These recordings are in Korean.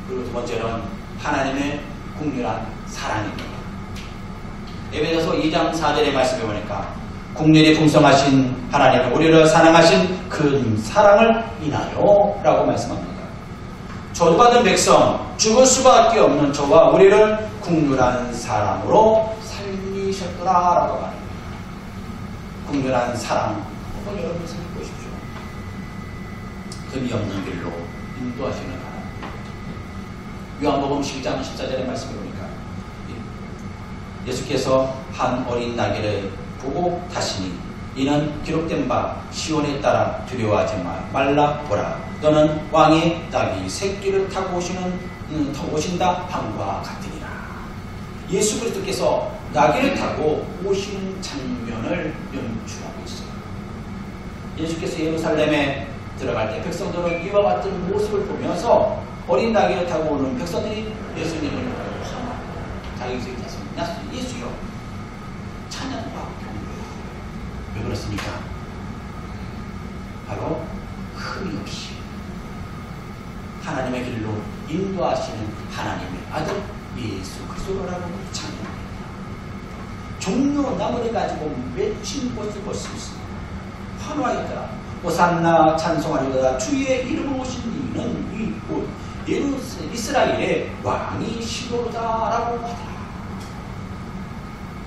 그리고 두 번째는 하나님의 국률한 사랑입니다. 에베소서 2장 4절의 말씀에 보니까 국률이 풍성하신 하나님은 우리를 사랑하신 큰 사랑을 인하여 라고 말씀합니다. 저주받은 백성, 죽을 수밖에 없는 저와 우리를 국률한 사랑으로 살리셨더라 라고 말합니다. 국률한 사랑, 한번 여러분 생각해 보십시오. 금이 없는 길로 인도하시는 하나님. 요한복음 12장 14절의 말씀을 보니까 예수께서 한 어린 나귀를 보고 타시니 이는 기록된 바 시온에 따라 두려워하지 말라 보라. 너는 왕의 나귀 새끼를 타고 오신다 함과 같으니라. 예수 그리스도께서 나귀를 타고 오시는 장면을 연출하고 있어요. 예수께서 예루살렘에 들어갈 때 백성들은 이와 같은 모습을 보면서 어린 나귀를 타고 오는 백성들이 예수님을 자기 새끼 탔습니다. 예수요. 찬양과 경배요. 왜 그렇습니까? 바로 흠이 없이 하나님의 길로 인도하시는 하나님의 아들 예수 그리스도라고 찬양합니다. 종료 나무를 가지고 맺힌 것을 볼 수 있습니다. 환호하였더라. 호산나 찬송하리로다. 주의 이름으로 오신 이는 곧 이스라엘의 왕이시로다라고 하더라.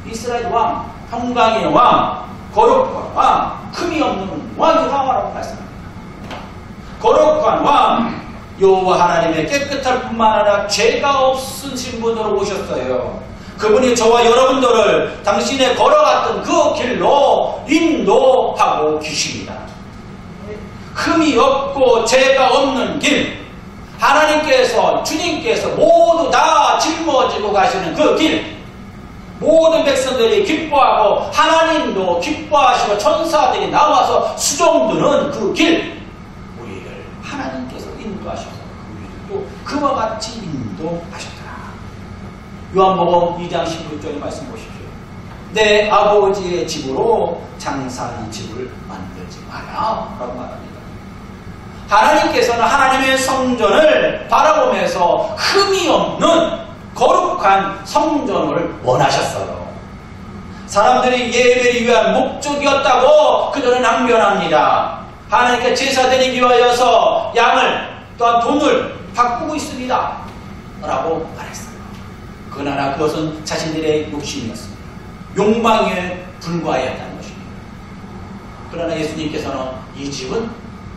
이스라엘 왕, 평강의 왕, 거룩한 왕, 흠이 없는 왕이라고 말씀합니다. 거룩한 왕, 여호와 하나님의 깨끗할 뿐만 아니라 죄가 없으신 분으로 오셨어요. 그분이 저와 여러분들을 당신의 걸어갔던 그 길로 인도하고 계십니다. 흠이 없고 죄가 없는 길, 하나님께서 주님께서 모두 다 짊어지고 가시는 그 길, 모든 백성들이 기뻐하고 하나님도 기뻐하시고 천사들이 나와서 수종드는 그 길, 우리를 하나님께서 인도하셔서 우리도 그와 같이 인도하셨더라. 요한복음 2장 16절의 말씀 보십시오. 내 아버지의 집으로 장사하는 집을 만들지 마라 라고 말합니다. 하나님께서는 하나님의 성전을 바라보면서 흠이 없는 거룩한 성전을 원하셨어요. 사람들이 예배를 위한 목적이었다고 그들은 항변합니다. 하나님께 제사 드리기 위하여서 양을 또한 돈을 바꾸고 있습니다 라고 말했어요. 그러나 그것은 자신들의 욕심이었습니다. 욕망에 불과했다는 것입니다. 그러나 예수님께서는 이 집은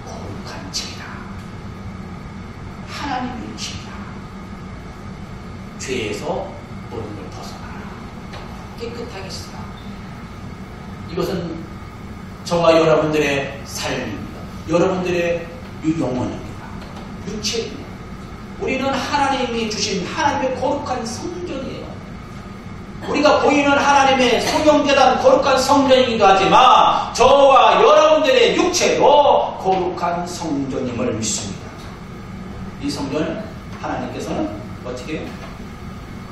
거룩한 집이다. 하나님의 집이다. 죄에서 모든 걸 벗어나라. 깨끗하게 쓰라. 이것은 저와 여러분들의 삶입니다. 여러분들의 영혼입니다. 육체입니다. 우리는 하나님이 주신 하나님의 거룩한 성전이에요. 우리가 보이는 하나님의 소경재단 거룩한 성전이기도 하지만 저와 여러분들의 육체도 거룩한 성전임을 믿습니다. 이 성전을 하나님께서는 어떻게 해요?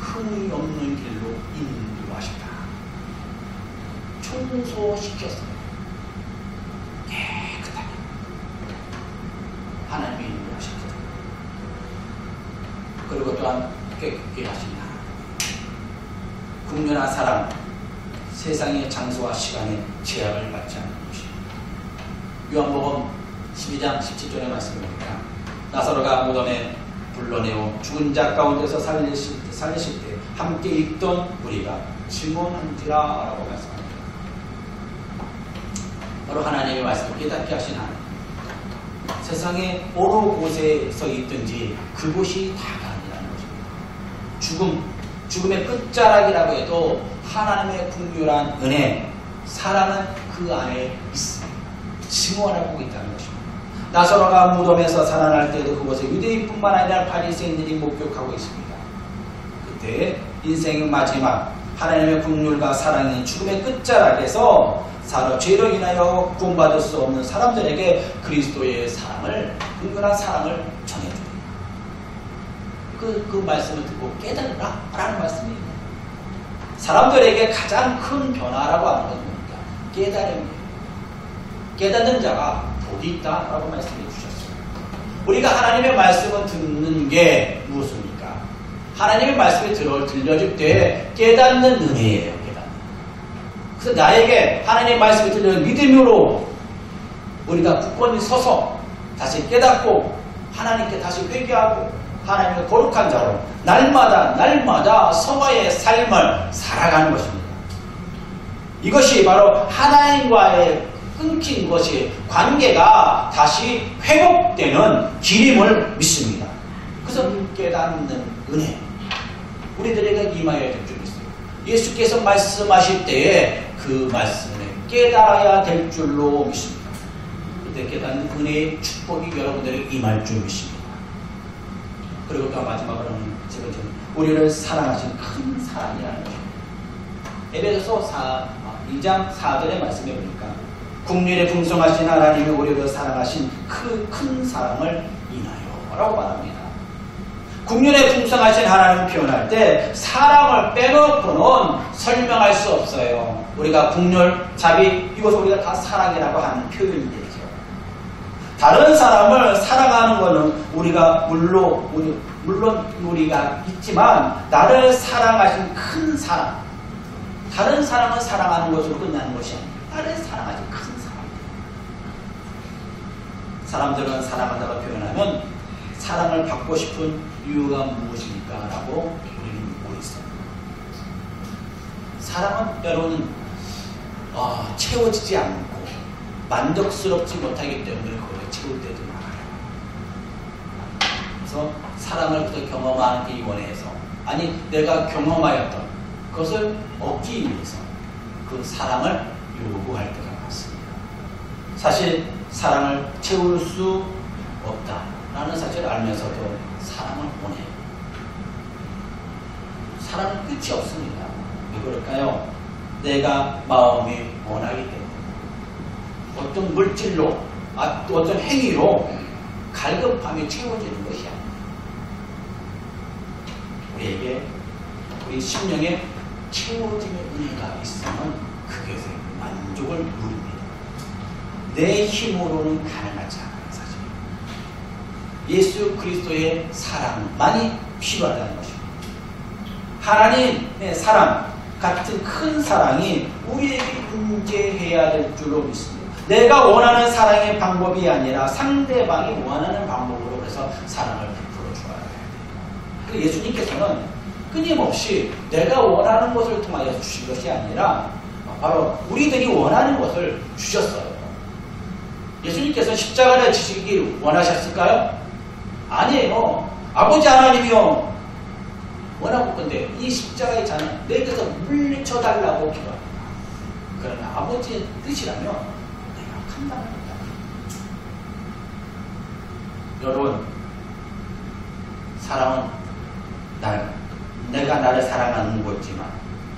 흠이 없는 길로 인도하셨다. 청소시켰어요. 깨끗하게 하나님이 인도하셨다. 그리고 또한 깨끗게 하신다. 국률한 사람, 세상의 장소와 시간에 제약을 받지 않는 것입니다. 요한복음 12장 17절의 말씀입니다. 나사로가 무덤에 불러내어 죽은 자 가운데서 살리실 때 함께 있던 우리가 증언한지라 라고 말씀합니다. 바로 하나님의 말씀을 깨닫게 하신 하나님. 세상의 어느 곳에 서 있든지 그곳이 다가 아니라는 것입니다. 죽음의 끝자락이라고 해도 하나님의 긍휼한 은혜, 사랑은 그 안에 있습니다. 증언하고 있다는 것입니다. 나사로가 무덤에서 살아날 때도 그곳에 유대인뿐만 아니라 바리새인들이 목격하고 있습니다. 그때 인생의 마지막 하나님의 긍휼과 사랑이 죽음의 끝자락에서 사로 죄로 인하여 구원받을 수 없는 사람들에게 그리스도의 사랑을, 긍휼한 사랑을 전해줍니다. 그 말씀을 듣고 깨달으라 라는 말씀이에요. 사람들에게 가장 큰 변화라고 하는 건 뭡니까? 깨달음이에요. 깨닫는 자가 복이 있다 라고 말씀해 주셨어요. 우리가 하나님의 말씀을 듣는 게 무엇을 하나님의 말씀이 들려줄 때 깨닫는 은혜예요. 깨닫는. 그래서 나에게 하나님의 말씀이 들려준 믿음으로 우리가 굳건히 서서 다시 깨닫고 하나님께 다시 회개하고 하나님의 거룩한 자로 날마다 성화의 삶을 살아가는 것입니다. 이것이 바로 하나님과의 끊긴 것이 관계가 다시 회복되는 길임을 믿습니다. 그래서 깨닫는 은혜 우리들에게 임하여야 될 줄 믿습니다. 예수께서 말씀하실 때에 그 말씀을 깨달아야 될 줄로 믿습니다. 그때 깨닫는 은혜의 축복이 여러분들에게 임할 줄 믿습니다. 그리고 또 마지막으로는 지금 우리를 사랑하신 큰 사랑이라는 것입니다. 에베소서 2장 4절의 말씀에 보니까 국률에 풍성하신 하나님이 우리를 사랑하신 그 큰 사랑을 인하여 라고 말합니다. 국률에 풍성하신 하나님을 표현할 때 사랑을 빼놓고는 설명할 수 없어요. 우리가 국률, 자비 이것을 우리가 다 사랑이라고 하는 표현이 되죠. 다른 사람을 사랑하는 것은 우리가 물론 우리가 있지만 나를 사랑하신 큰 사랑 다른 사람을 사랑하는 것으로 끝나는 것이 아니에요. 나를 사랑하신 큰 사랑. 사람들은 사랑한다고 표현하면 사랑을 받고 싶은 이유가 무엇입니까? 라고 우리는 묻고 있어요. 사랑은 때로는 채워지지 않고 만족스럽지 못하기 때문에 그걸 채울 때도 많아요. 그래서 사랑을 더 경험하기 원해서 아니 내가 경험하였던 그것을 얻기 위해서 그 사랑을 요구할 때가 많습니다. 사실 사랑을 채울 수 없다라는 사실을 알면서도 사랑을 원해요. 사랑은 끝이 없습니다. 왜 그럴까요? 내가 마음이 원하기 때문에 어떤 물질로 어떤 행위로 갈급함이 채워지는 것이 아닙니다. 우리에게 우리 심령에 채워짐의 은혜가 있으면 그것에 만족을 누립니다. 내 힘으로는 가능하지 않은 사실입니다. 예수 그리스도의 사랑만이 필요하다는 것입니다. 하나님의 사랑 같은 큰 사랑이 우리에게 임재해야 될 줄로 믿습니다. 내가 원하는 사랑의 방법이 아니라 상대방이 원하는 방법으로 그래서 사랑을 베풀어 주어야 돼요. 예수님께서는 끊임없이 내가 원하는 것을 통하여 주신 것이 아니라 바로 우리들이 원하는 것을 주셨어요. 예수님께서 십자가를 지시기 원하셨을까요? 아니에요. 아버지 하나님이요 원하고 건데 이 십자가의 잔을 내게서 물리쳐달라고 기도합니다. 그러나 아버지의 뜻이라면 내가 감당합니다. 여러분 사랑은 내가 나를 사랑하는 거지만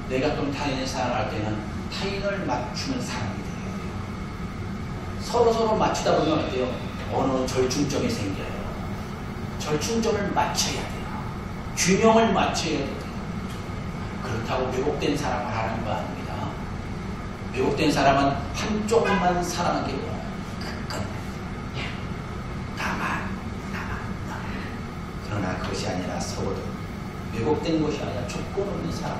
내가 또 타인을 사랑할 때는 타인을 맞추는 사랑이 돼야 돼요. 서로 맞추다 보면 어때요? 어느 절충점이 생겨요. 절충점을 맞춰야 돼요. 균형을 맞춰야 돼요. 그렇다고 왜곡된 사랑을 하는 거 아닙니다. 왜곡된 사람은 한쪽만 사랑하게 돼요. 나만. 그러나 그것이 아니라 서로도 왜곡된 것이 아니라 조건 없는 사랑,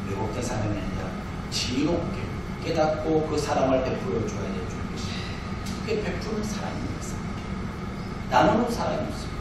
왜곡된 사람이 아니라 지혜롭게 깨닫고 그 사랑을 베풀어 줘야 될 줄 믿습니다. 그게 베푸는 사랑입니다. 나누는 사랑이 있습니다.